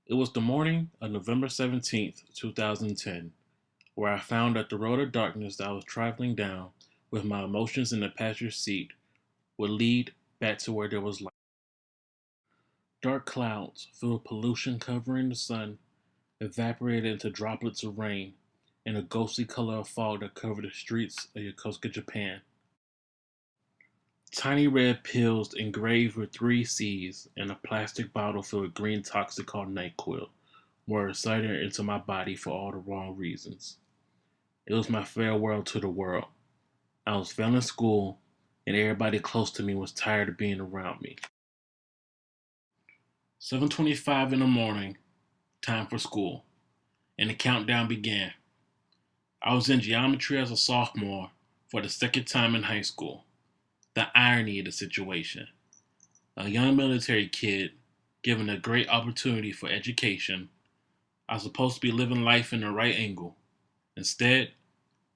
It was the morning of November 17th, 2010, where I found that the road of darkness that I was traveling down with my emotions in the passenger seat would lead back to where there was light. Dark clouds, filled with pollution covering the sun, evaporated into droplets of rain and a ghostly color of fog that covered the streets of Yokosuka, Japan. Tiny red pills engraved with three C's and a plastic bottle filled with green toxic called NyQuil were inserted into my body for all the wrong reasons. It was my farewell to the world. I was failing school, and everybody close to me was tired of being around me. 7:25 in the morning, time for school, and the countdown began. I was in geometry as a sophomore for the second time in high school. The irony of the situation. A young military kid given a great opportunity for education. I was supposed to be living life in the right angle. Instead,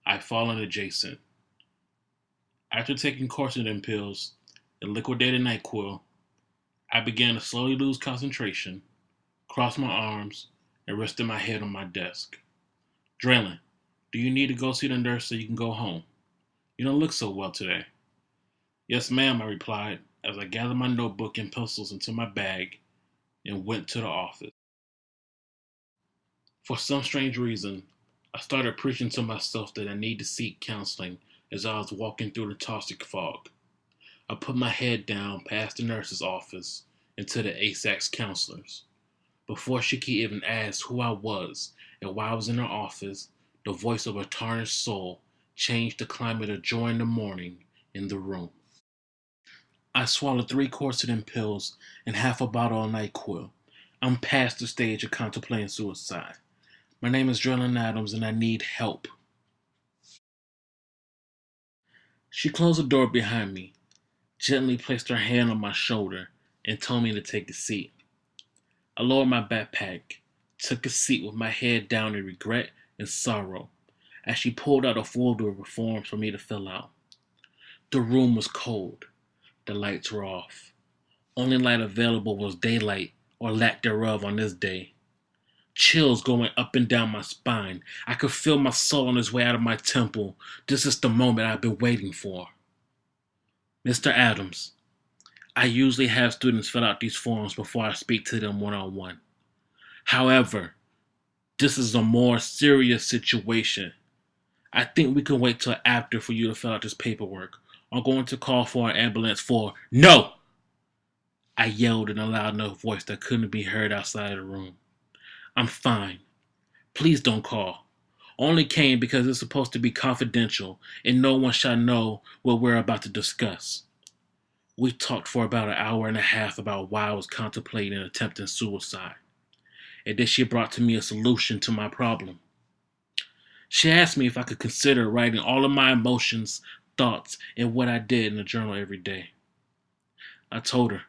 I've fallen adjacent. After taking quercetin pills and liquidated NyQuil, I began to slowly lose concentration, crossed my arms, and rested my head on my desk. Draylen, do you need to go see the nurse so you can go home? You don't look so well today. Yes, ma'am, I replied as I gathered my notebook and pencils into my bag and went to the office. For some strange reason, I started preaching to myself that I need to seek counseling as I was walking through the toxic fog. I put my head down past the nurse's office into the ASAC's counselors. Before she could even ask who I was and why I was in her office, the voice of a tarnished soul changed the climate of joy in the morning in the room. I swallowed three quercetin pills and half a bottle of NyQuil. I'm past the stage of contemplating suicide. My name is Draylen Adams and I need help. She closed the door behind me, gently placed her hand on my shoulder, and told me to take a seat. I lowered my backpack, took a seat with my head down in regret and sorrow as she pulled out a folder of forms for me to fill out. The room was cold. The lights were off. Only light available was daylight or lack thereof on this day. Chills going up and down my spine. I could feel my soul on its way out of my temple. This is the moment I've been waiting for. Mr. Adams, I usually have students fill out these forms before I speak to them one on one. However, this is a more serious situation. I think we can wait till after for you to fill out this paperwork. I'm going to call for an ambulance for no! I yelled in a loud enough voice that couldn't be heard outside of the room. I'm fine. Please don't call. Only came because it's supposed to be confidential and no one shall know what we're about to discuss. We talked for about an hour and a half about why I was contemplating attempting suicide, and then she brought to me a solution to my problem. She asked me if I could consider writing all of my emotions, thoughts, and what I did in a journal every day. I told her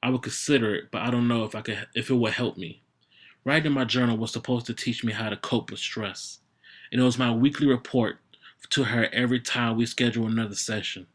I would consider it, but I don't know if it would help me. Writing my journal was supposed to teach me how to cope with stress, and it was my weekly report to her every time we scheduled another session.